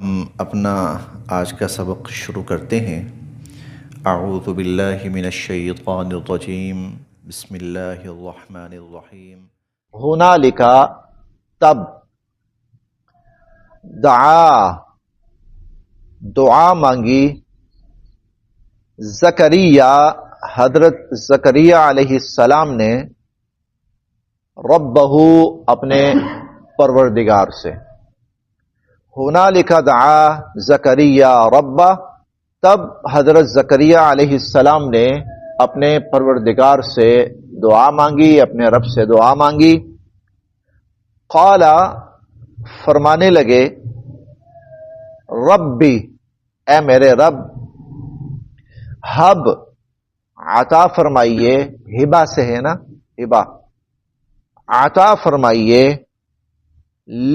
ہم اپنا آج کا سبق شروع کرتے ہیں۔ اعوذ باللہ من الشیطان الرجیم، بسم اللہ الرحمن الرحیم۔ ہنالک تب، دعا مانگی، زکریا حضرت زکریا علیہ السلام نے، ربہ اپنے پروردگار سے۔ ہنالک دعا زکریا ربہ، تب حضرت زکریا علیہ السلام نے اپنے پروردگار سے دعا مانگی، اپنے رب سے دعا مانگی۔ قال، فرمانے لگے، ربی، اے میرے رب، ہب، عطا فرمائیے، ہبہ سے ہے نا، ہبہ، عطا فرمائیے،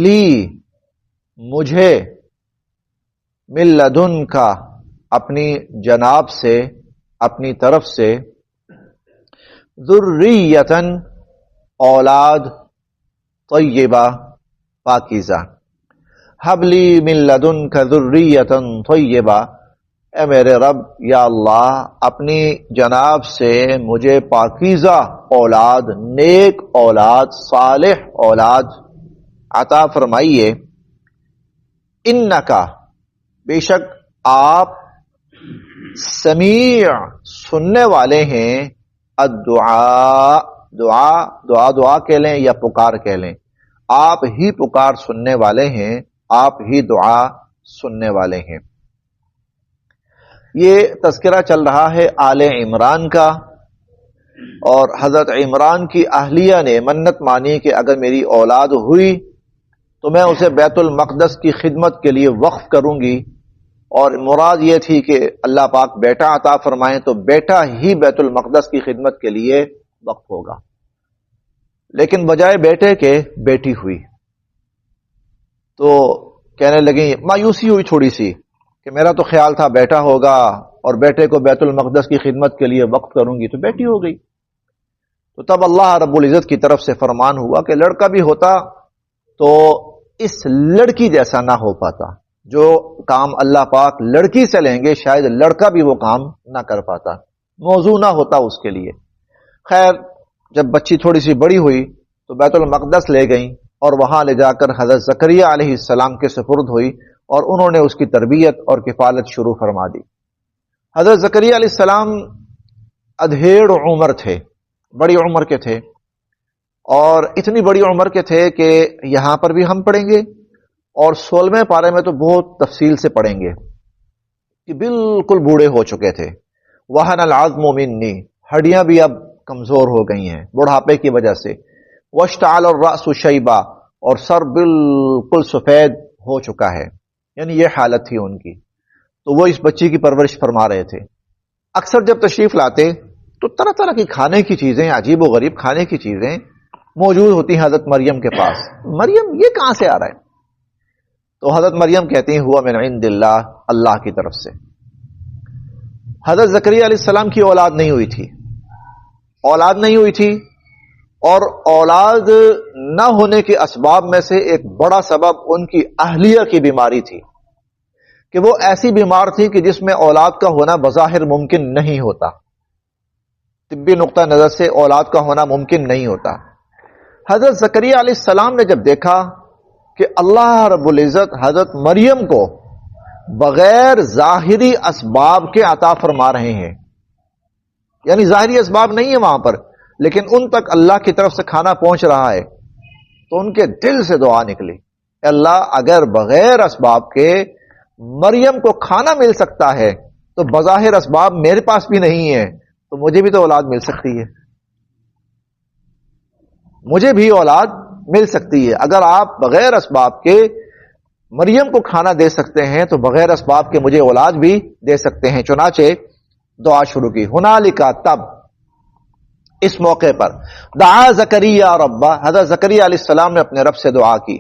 لی، مجھے، من لدن کا، اپنی جناب سے، اپنی طرف سے، ذریۃً، اولاد، طیبہ، پاکیزہ۔ حبلی من لدن کا ذریۃً طیبہ، اے میرے رب، یا اللہ، اپنی جناب سے مجھے پاکیزہ اولاد، نیک اولاد، صالح اولاد عطا فرمائیے۔ انکا، بے شک آپ، سمیع، سننے والے ہیں، الدعاء، دعا کہہ لیں یا پکار کہہ لیں، آپ ہی پکار سننے والے ہیں، آپ ہی دعا سننے والے ہیں۔ یہ تذکرہ چل رہا ہے آل عمران کا، اور حضرت عمران کی اہلیہ نے منت مانی کہ اگر میری اولاد ہوئی تو میں اسے بیت المقدس کی خدمت کے لیے وقف کروں گی، اور مراد یہ تھی کہ اللہ پاک بیٹا عطا فرمائیں تو بیٹا ہی بیت المقدس کی خدمت کے لیے وقف ہوگا، لیکن بجائے بیٹے کے بیٹی ہوئی، تو کہنے لگیں، مایوسی ہوئی تھوڑی سی کہ میرا تو خیال تھا بیٹا ہوگا اور بیٹے کو بیت المقدس کی خدمت کے لیے وقف کروں گی، تو بیٹی ہو گئی۔ تو تب اللہ رب العزت کی طرف سے فرمان ہوا کہ لڑکا بھی ہوتا تو اس لڑکی جیسا نہ ہو پاتا، جو کام اللہ پاک لڑکی سے لیں گے شاید لڑکا بھی وہ کام نہ کر پاتا، موضوع نہ ہوتا اس کے لیے۔ خیر، جب بچی تھوڑی سی بڑی ہوئی تو بیت المقدس لے گئیں، اور وہاں لے جا کر حضرت زکریا علیہ السلام کے سپرد ہوئی، اور انہوں نے اس کی تربیت اور کفالت شروع فرما دی۔ حضرت زکریا علیہ السلام ادھیڑ عمر تھے، بڑی عمر کے تھے، اور اتنی بڑی عمر کے تھے کہ یہاں پر بھی ہم پڑھیں گے اور 16ویں پارے میں تو بہت تفصیل سے پڑھیں گے کہ بالکل بوڑھے ہو چکے تھے۔ وہن العظم منی، ہڈیاں بھی اب کمزور ہو گئی ہیں بڑھاپے کی وجہ سے۔ واشتعل الرأس شیبا، اور سر بالکل سفید ہو چکا ہے، یعنی یہ حالت تھی ان کی۔ تو وہ اس بچی کی پرورش فرما رہے تھے۔ اکثر جب تشریف لاتے تو طرح طرح کی کھانے کی چیزیں، عجیب و غریب کھانے کی چیزیں موجود ہوتی ہیں حضرت مریم کے پاس۔ مریم یہ کہاں سے آ رہا ہے؟ تو حضرت مریم کہتی ہیں، ہوا من عند اللہ، اللہ کی طرف سے۔ حضرت زکریا علیہ السلام کی اولاد نہیں ہوئی تھی، اولاد نہیں ہوئی تھی، اور اولاد نہ ہونے کے اسباب میں سے ایک بڑا سبب ان کی اہلیہ کی بیماری تھی، کہ وہ ایسی بیمار تھی کہ جس میں اولاد کا ہونا بظاہر ممکن نہیں ہوتا، طبی نقطہ نظر سے اولاد کا ہونا ممکن نہیں ہوتا۔ حضرت زکریا علیہ السلام نے جب دیکھا کہ اللہ رب العزت حضرت مریم کو بغیر ظاہری اسباب کے عطا فرما رہے ہیں، یعنی ظاہری اسباب نہیں ہے وہاں پر، لیکن ان تک اللہ کی طرف سے کھانا پہنچ رہا ہے، تو ان کے دل سے دعا نکلی، اے اللہ، اگر بغیر اسباب کے مریم کو کھانا مل سکتا ہے تو بظاہر اسباب میرے پاس بھی نہیں ہے، تو مجھے بھی تو اولاد مل سکتی ہے، مجھے بھی اولاد مل سکتی ہے۔ اگر آپ بغیر اسباب کے مریم کو کھانا دے سکتے ہیں تو بغیر اسباب کے مجھے اولاد بھی دے سکتے ہیں۔ چنانچہ دعا شروع کی، ہنالکا، تب، اس موقع پر، دعا زکریا ربہ، حضرت زکریا علیہ السلام نے اپنے رب سے دعا کی۔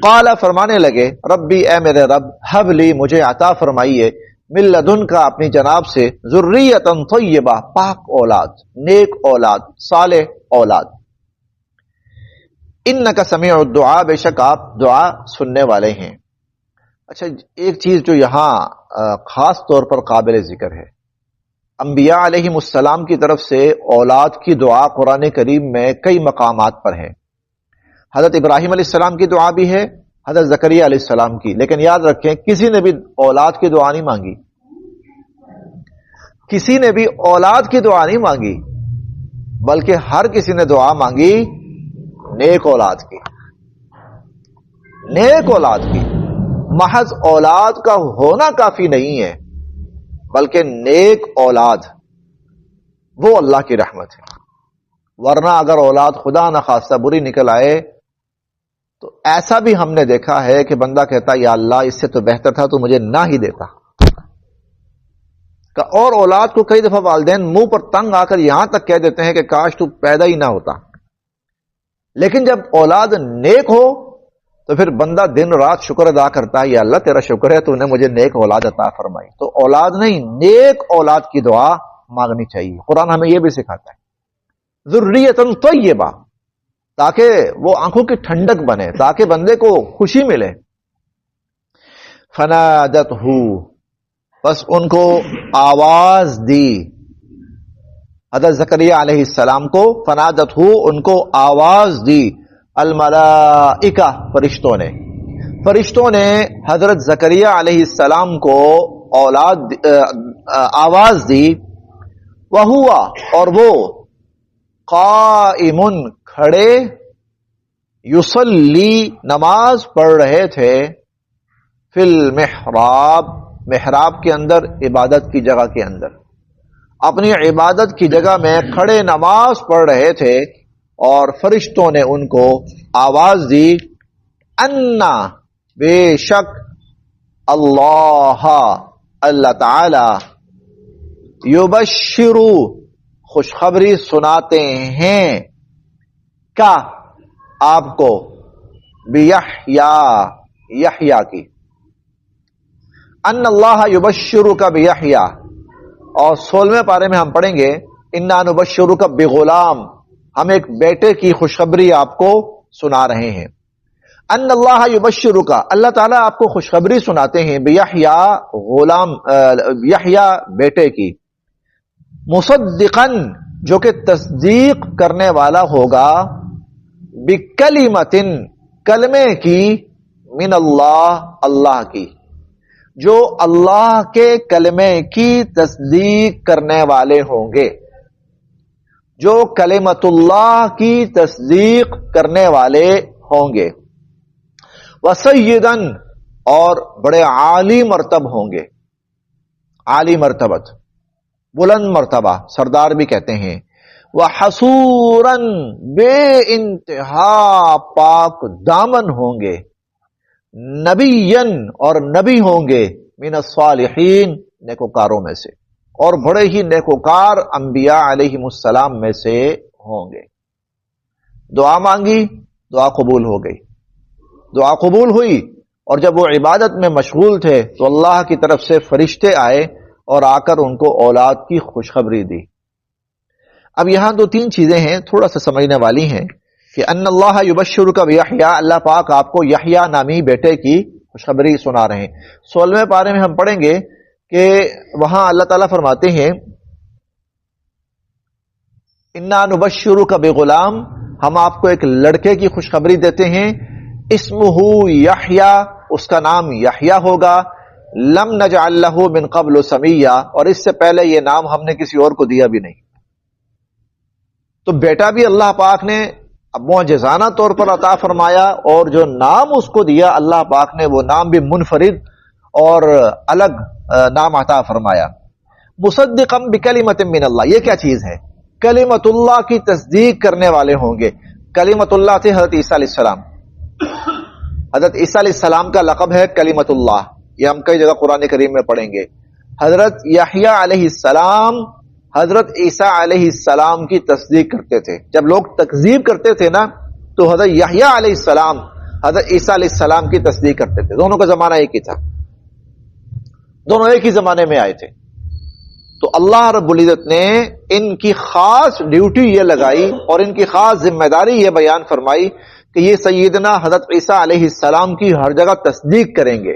قال، فرمانے لگے، ربی، اے میرے رب، حب لی، مجھے عطا فرمائیے، من لدن کا، اپنی جناب سے، ذریۃ طیبہ، پاک اولاد، نیک اولاد، صالح اولاد۔ انک سمیع الدعاء، بے شک آپ دعا سننے والے ہیں۔ اچھا، ایک چیز جو یہاں خاص طور پر قابل ذکر ہے، انبیاء علیہم السلام کی طرف سے اولاد کی دعا قرآن کریم میں کئی مقامات پر ہے. حضرت ابراہیم علیہ السلام کی دعا بھی ہے، حضرت زکریا علیہ السلام کی، لیکن یاد رکھیں کسی نے بھی اولاد کی دعا نہیں مانگی، کسی نے بھی اولاد کی دعا نہیں مانگی، بلکہ ہر کسی نے دعا مانگی نیک اولاد کی، نیک اولاد کی. محض اولاد کا ہونا کافی نہیں ہے، بلکہ نیک اولاد وہ اللہ کی رحمت ہے. ورنہ اگر اولاد خدا نخواستہ بری نکل آئے تو ایسا بھی ہم نے دیکھا ہے کہ بندہ کہتا یا اللہ اس سے تو بہتر تھا تو مجھے نہ ہی دیتا. اور اولاد کو کئی دفعہ والدین منہ پر تنگ آ کر یہاں تک کہہ دیتے ہیں کہ کاش تو پیدا ہی نہ ہوتا. لیکن جب اولاد نیک ہو تو پھر بندہ دن رات شکر ادا کرتا ہے، یا اللہ تیرا شکر ہے تو نے مجھے نیک اولاد عطا فرمائی. تو اولاد نہیں، نیک اولاد کی دعا مانگنی چاہیے. قرآن ہمیں یہ بھی سکھاتا ہے ذریۃ طیبہ، تاکہ وہ آنکھوں کی ٹھنڈک بنے، تاکہ بندے کو خوشی ملے. فنادتہ، بس ان کو آواز دی، حضرت زکریا علیہ السلام کو فنادتہ ان کو آواز دی، الملائکہ فرشتوں نے حضرت زکریا علیہ السلام کو آواز دی. وہوا، اور وہ قائم کھڑے، یصلی نماز پڑھ رہے تھے، فی المحراب محراب کے اندر، عبادت کی جگہ کے اندر، اپنی عبادت کی جگہ میں کھڑے نماز پڑھ رہے تھے. اور فرشتوں نے ان کو آواز دی، انا، بے شک، اللہ تعالی، یبشرو، خوشخبری سناتے ہیں، کیا آپ کو، یحییٰ کی، ان اللہ یبشرک بیحییٰ. اور 16ویں پارے میں ہم پڑھیں گے انا نبشرک بغلام، ہم ایک بیٹے کی خوشخبری آپ کو سنا رہے ہیں. ان اللہ یبشرک، اللہ تعالیٰ آپ کو خوشخبری سناتے ہیں، بیحییٰ، غلام یحییٰ بیٹے کی، مصدقاً، جو کہ تصدیق کرنے والا ہوگا، بکلمۃ، کلمے کی، من اللہ، اللہ کی، جو اللہ کے کلمے کی تصدیق کرنے والے ہوں گے، جو کلمت اللہ کی تصدیق کرنے والے ہوں گے. وسیداً، اور بڑے عالی مرتب ہوں گے، عالی مرتبت، بلند مرتبہ، سردار بھی کہتے ہیں. وحصوراً، بے انتہا پاک دامن ہوں گے. نبیًا، اور نبی ہوں گے، من الصالحین، نیکوکاروں میں سے، اور بڑے ہی نیکوکار انبیاء علیہم السلام میں سے ہوں گے. دعا مانگی، دعا قبول ہو گئی، دعا قبول ہوئی. اور جب وہ عبادت میں مشغول تھے تو اللہ کی طرف سے فرشتے آئے اور آ کر ان کو اولاد کی خوشخبری دی. اب یہاں 2-3 چیزیں ہیں تھوڑا سا سمجھنے والی ہیں کہ ان اللہ یبشرک بیحییٰ، اللہ پاک آپ کو یحییٰ نامی بیٹے کی خوشخبری سنا رہے ہیں. 16ویں پارے میں ہم پڑھیں گے کہ وہاں اللہ تعالیٰ فرماتے ہیں انا نبشرک بغلام، ہم آپ کو ایک لڑکے کی خوشخبری دیتے ہیں، اسمہ یحییٰ، اس کا نام یحییٰ ہوگا، لم نجعل لہ من قبل سمیہ، اور اس سے پہلے یہ نام ہم نے کسی اور کو دیا بھی نہیں. تو بیٹا بھی اللہ پاک نے معجزانہ طور پر عطا فرمایا، اور جو نام اس کو دیا اللہ پاک نے وہ نام بھی منفرد اور الگ نام عطا فرمایا. مصدقا بکلمۃ من اللہ، یہ کیا چیز ہے؟ کلمت اللہ کی تصدیق کرنے والے ہوں گے. کلمت اللہ تھے حضرت عیسیٰ علیہ السلام. حضرت عیسیٰ علیہ السلام کا لقب ہے کلمت اللہ، یہ ہم کئی جگہ قرآن کریم میں پڑھیں گے. حضرت یحییٰ علیہ السلام حضرت عیسیٰ علیہ السلام کی تصدیق کرتے تھے. جب لوگ تکذیب کرتے تھے نا تو حضرت یحییٰ علیہ السلام حضرت عیسیٰ علیہ السلام کی تصدیق کرتے تھے. دونوں کا زمانہ ایک ہی تھا، دونوں ایک ہی زمانے میں آئے تھے. تو اللہ رب العزت نے ان کی خاص ڈیوٹی یہ لگائی اور ان کی خاص ذمہ داری یہ بیان فرمائی کہ یہ سیدنا حضرت عیسیٰ علیہ السلام کی ہر جگہ تصدیق کریں گے.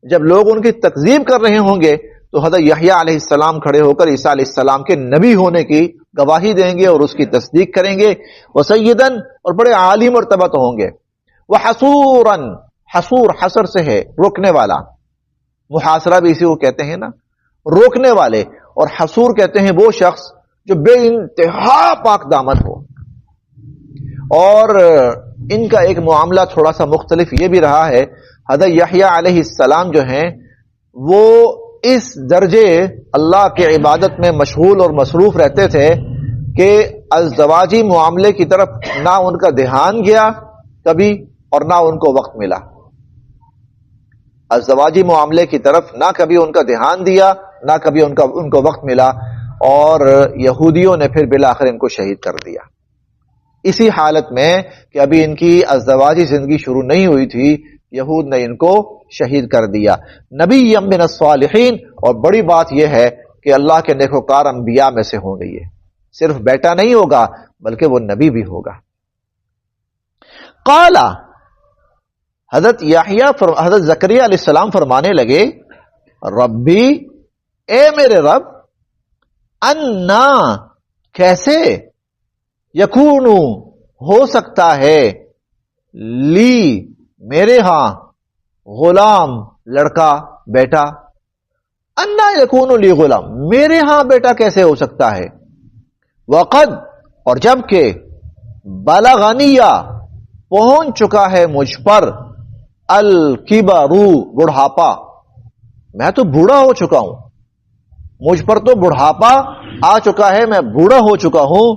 جب لوگ ان کی تکذیب کر رہے ہوں گے تو حضرت یحییٰ علیہ السلام کھڑے ہو کر عیسیٰ علیہ السلام کے نبی ہونے کی گواہی دیں گے اور اس کی تصدیق کریں گے. وہ سیدن اور بڑے عالی مرتبہ تو ہوں گے. وہ حصوراً، حصور حصر سے ہے روکنے والا، محاصرہ بھی اسی کو کہتے ہیں نا، روکنے والے. اور حصور کہتے ہیں وہ شخص جو بے انتہا پاک دامن ہو. اور ان کا ایک معاملہ تھوڑا سا مختلف یہ بھی رہا ہے. حضرت یحییٰ علیہ السلام جو ہیں وہ اس درجے اللہ کے عبادت میں مشغول اور مصروف رہتے تھے کہ ازدواجی معاملے کی طرف نہ ان کا دھیان گیا کبھی اور نہ ان کو وقت ملا. ازدواجی معاملے کی طرف نہ کبھی ان کا دھیان دیا نہ کبھی ان کو وقت ملا. اور یہودیوں نے پھر بالآخر ان کو شہید کر دیا. اسی حالت میں کہ ابھی ان کی ازدواجی زندگی شروع نہیں ہوئی تھی، یہود نے ان کو شہید کر دیا. نبی من الصالحین، اور بڑی بات یہ ہے کہ اللہ کے نیکوکار انبیاء میں سے ہوں گے. یہ صرف بیٹا نہیں ہوگا بلکہ وہ نبی بھی ہوگا. قال، حضرت زکریا علیہ السلام فرمانے لگے، ربی، اے میرے رب، انا، کیسے، یکون، ہو سکتا ہے، لی، میرے ہاں، غلام، لڑکا، بیٹا. انا یکون لی غلام، میرے ہاں بیٹا کیسے ہو سکتا ہے. وقد، اور جب کہ بلغنیہ، پہنچ چکا ہے مجھ پر، الکبر، بڑھاپا، میں تو بوڑھا ہو چکا ہوں، مجھ پر تو بڑھاپا آ چکا ہے، میں بوڑھا ہو چکا ہوں.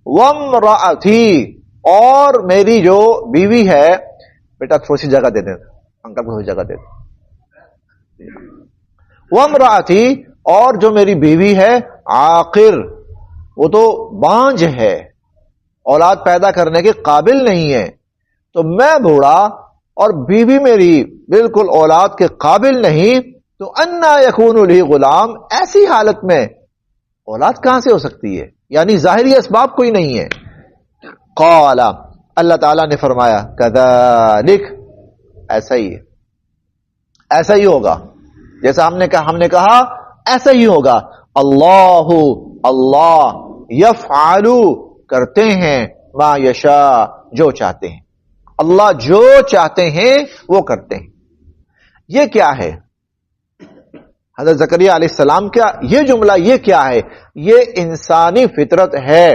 وامرأتی، اور میری جو بیوی ہے، بیٹا تھوڑی سی جگہ دے دیں، انکل کو تھوڑی جگہ دے دیں. وامرأتی، اور جو میری بیوی ہے، عاقر، وہ تو بانجھ ہے، اولاد پیدا کرنے کے قابل نہیں ہے. تو میں بوڑھا اور بیوی میری بالکل اولاد کے قابل نہیں، تو انا یکون لی غلام، ایسی حالت میں اولاد کہاں سے ہو سکتی ہے؟ یعنی ظاہری اسباب کوئی نہیں ہے. قال، اللہ تعالیٰ نے فرمایا، کذالک، ایسا ہی ہے، ایسا ہی ہوگا جیسا ہم نے کہا ایسا ہی ہوگا. اللہ یفعل، کرتے ہیں، ما یشاء، جو چاہتے ہیں. اللہ جو چاہتے ہیں وہ کرتے ہیں. یہ کیا ہے حضرت زکریا علیہ السلام کا یہ جملہ؟ یہ کیا ہے؟ یہ انسانی فطرت ہے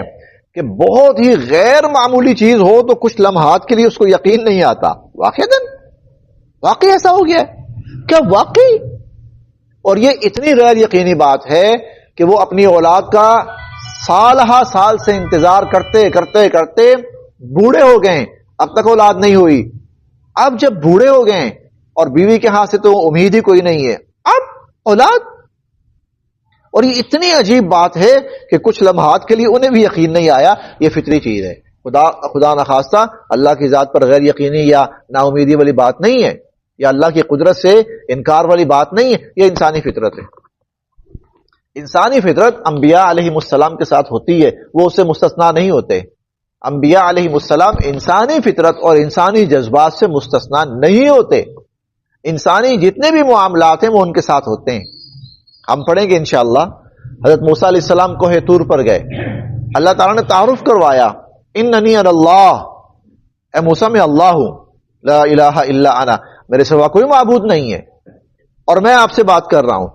کہ بہت ہی غیر معمولی چیز ہو تو کچھ لمحات کے لیے اس کو یقین نہیں آتا. واقعی ایسا ہو گیا ہے کیا؟ واقعی. اور یہ اتنی غیر یقینی بات ہے کہ وہ اپنی اولاد کا سالہ سال سے انتظار کرتے کرتے کرتے بوڑھے ہو گئے، اب تک اولاد نہیں ہوئی. اب جب بوڑھے ہو گئے اور بیوی کے ہاتھ سے تو امید ہی کوئی نہیں ہے، اب اولاد. اور یہ اتنی عجیب بات ہے کہ کچھ لمحات کے لیے انہیں بھی یقین نہیں آیا. یہ فطری چیز ہے، خدا نخواستہ اللہ کی ذات پر غیر یقینی یا نا امیدی والی بات نہیں ہے، یا اللہ کی قدرت سے انکار والی بات نہیں ہے. یہ انسانی فطرت ہے. انسانی فطرت انبیاء علیہ السلام کے ساتھ ہوتی ہے، وہ اس سے مستثنا نہیں ہوتے. انبیاء علیہ السلام انسانی فطرت اور انسانی جذبات سے مستثنا نہیں ہوتے. انسانی جتنے بھی معاملات ہیں وہ ان کے ساتھ ہوتے ہیں. ہم پڑھیں گے انشاءاللہ. حضرت موسیٰ علیہ السلام کوہ طور پر گئے، اللہ تعالیٰ نے تعارف کروایا، اننی انا اللہ، اے موسیٰ میں اللہ ہوں، لا الہ الا انا، میرے سوا کوئی معبود نہیں ہے اور میں آپ سے بات کر رہا ہوں.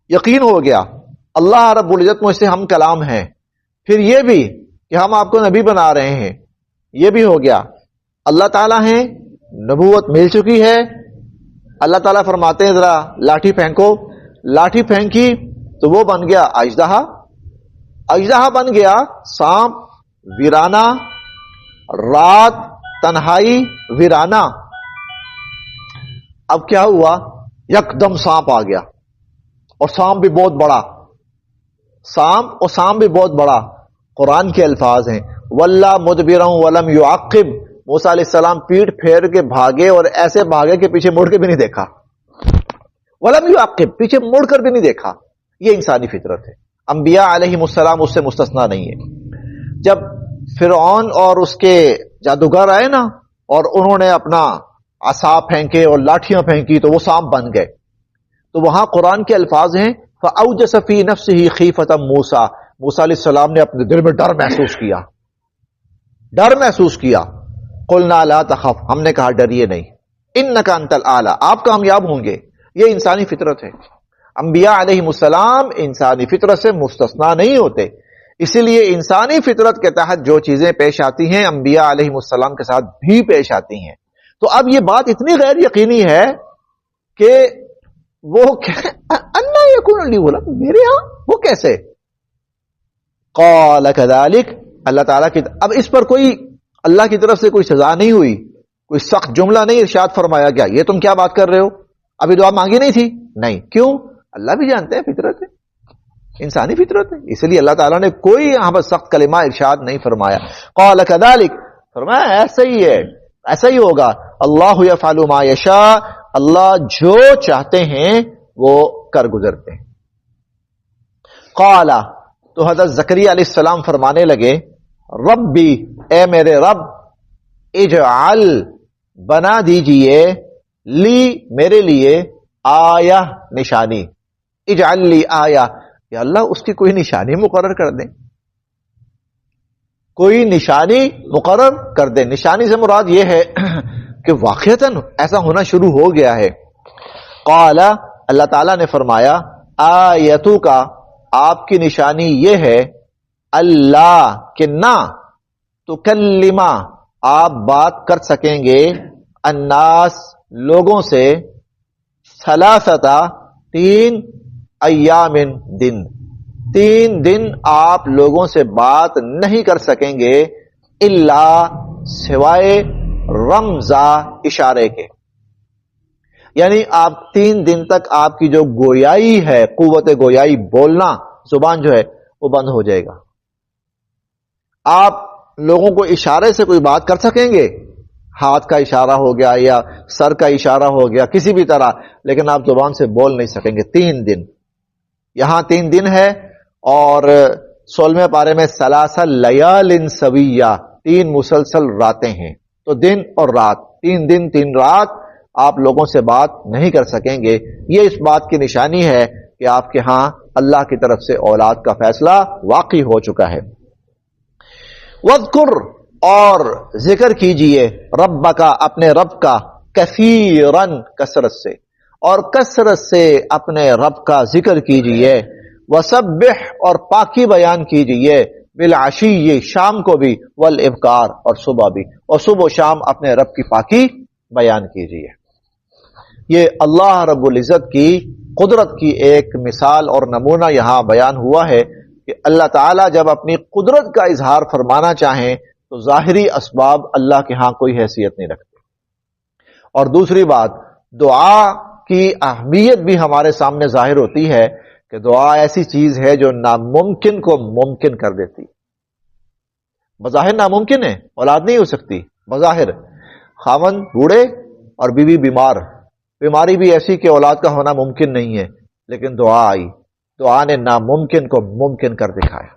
یقین ہو گیا اللہ رب العزت مجھ سے ہم کلام ہیں. پھر یہ بھی کہ ہم آپ کو نبی بنا رہے ہیں، یہ بھی ہو گیا. اللہ تعالیٰ ہیں، نبوت مل چکی ہے. اللہ تعالیٰ فرماتے ہیں ذرا لاٹھی پھینکو، لاٹھی پھینکی تو وہ بن گیا اژدہا، اژدہا بن گیا سانپ، ویرانہ، رات، تنہائی، ویرانہ. اب کیا ہوا؟ یکدم سانپ آ گیا، اور سانپ بھی بہت بڑا، سانپ اور سانپ بھی بہت بڑا. قرآن کے الفاظ ہیں، وَلَّا مُدْبِرًا وَلَمْ يُعَقِّبْ، موسیٰ علیہ السلام پیٹ پھیر کے بھاگے اور ایسے بھاگے کہ پیچھے مڑ کے بھی نہیں دیکھا. وَلَمْ يُعَقِّبْ، پیچھے مڑ کر بھی نہیں دیکھا. یہ انسانی فطرت ہے. انبیاء علیہ السلام اس سے مستثنا نہیں ہے. جب فرعون اور اس کے جادوگر آئے نا اور انہوں نے اپنا عصا پھینکے اور لاٹھیاں پھینکی تو وہ سانپ بن گئے. تو وہاں قرآن کے الفاظ ہیں فَأَوْجَسَ فِي نَفْسِهِ خِيفَةً موسیٰ. موسیٰ علیہ السلام نے اپنے دل میں ڈر محسوس کیا. قُلْنَا لَا تَخَفْ. ہم نے کہا ڈریے نہیں. إِنَّكَ أَنْتَ الْأَعْلَى. آپ کامیاب ہوں گے. یہ انسانی فطرت ہے. انبیاء علیہ السلام انسانی فطرت سے مستثنا نہیں ہوتے. اسی لیے انسانی فطرت کے تحت جو چیزیں پیش آتی ہیں انبیاء علیہ السلام کے ساتھ بھی پیش آتی ہیں. تو اب یہ بات اتنی غیر یقینی ہے کہ وہ انا یکون لی غلام، میرے ہاں وہ کیسے؟ قال کذالک. اللہ تعالیٰ کی اب اس پر کوئی اللہ کی طرف سے کوئی سزا نہیں ہوئی، کوئی سخت جملہ نہیں ارشاد فرمایا گیا یہ تم کیا بات کر رہے ہو، ابھی دعا مانگی نہیں تھی؟ نہیں. کیوں؟ اللہ بھی جانتے ہیں فطرت ہے، انسانی فطرت ہے، اس لیے اللہ تعالیٰ نے کوئی یہاں پر سخت کلمہ ارشاد نہیں فرمایا. قال کذالک، فرمایا ایسا ہی ہے، ایسا ہی ہوگا. اللہ یفعل ما یشاء. اللہ جو چاہتے ہیں وہ کر گزرتے ہیں. قال، تو حضرت زکریا علیہ السلام فرمانے لگے ربی، اے میرے رب، اجعل، بنا دیجئے، لی، میرے لیے، آیہ، نشانی. اجعل لی آیہ، یا اللہ اس کی کوئی نشانی مقرر کر دیں، کوئی نشانی مقرر کر دیں. نشانی سے مراد یہ ہے کہ واقعتاً ایسا ہونا شروع ہو گیا ہے. قال، اللہ تعالیٰ نے فرمایا آیتو کا، آپ کی نشانی یہ ہے، اللہ، کہ نہ تکلما، آپ بات کر سکیں گے، الناس، لوگوں سے، ثلاثتا، 3 ایام، دن، 3 دن آپ لوگوں سے بات نہیں کر سکیں گے، الا، سوائے، رمزا، اشارے کے. یعنی آپ 3 دن تک آپ کی جو گویائی ہے، قوت گویائی، بولنا، زبان جو ہے وہ بند ہو جائے گا. آپ لوگوں کو اشارے سے کوئی بات کر سکیں گے، ہاتھ کا اشارہ ہو گیا یا سر کا اشارہ ہو گیا کسی بھی طرح، لیکن آپ زبان سے بول نہیں سکیں گے 3 دن. یہاں 3 دن ہے، اور 16ویں پارے میں ثلاث لیال سویہ، 3 مسلسل راتیں ہیں. تو دن اور رات، 3 دن 3 رات آپ لوگوں سے بات نہیں کر سکیں گے. یہ اس بات کی نشانی ہے کہ آپ کے ہاں اللہ کی طرف سے اولاد کا فیصلہ واقع ہو چکا ہے. وَاذْكُرْ، اور ذکر کیجئے، ربک، اپنے رب کا، کثیراً، کثرت سے، اور کثرت سے اپنے رب کا ذکر کیجئے. وَسَبِّحْ، اور پاکی بیان کیجئے، بالعشی، شام کو بھی، والابکار، اور صبح بھی، اور صبح و شام اپنے رب کی پاکی بیان کیجئے. یہ اللہ رب العزت کی قدرت کی ایک مثال اور نمونہ یہاں بیان ہوا ہے کہ اللہ تعالیٰ جب اپنی قدرت کا اظہار فرمانا چاہیں تو ظاہری اسباب اللہ کے ہاں کوئی حیثیت نہیں رکھتے. اور دوسری بات، دعا کی اہمیت بھی ہمارے سامنے ظاہر ہوتی ہے کہ دعا ایسی چیز ہے جو ناممکن کو ممکن کر دیتی. بظاہر ناممکن ہے، اولاد نہیں ہو سکتی، بظاہر خاوند بوڑھے اور بیوی بیمار، بیماری بھی ایسی کہ اولاد کا ہونا ممکن نہیں ہے، لیکن دعا آئی، دعا نے ناممکن کو ممکن کر دکھایا.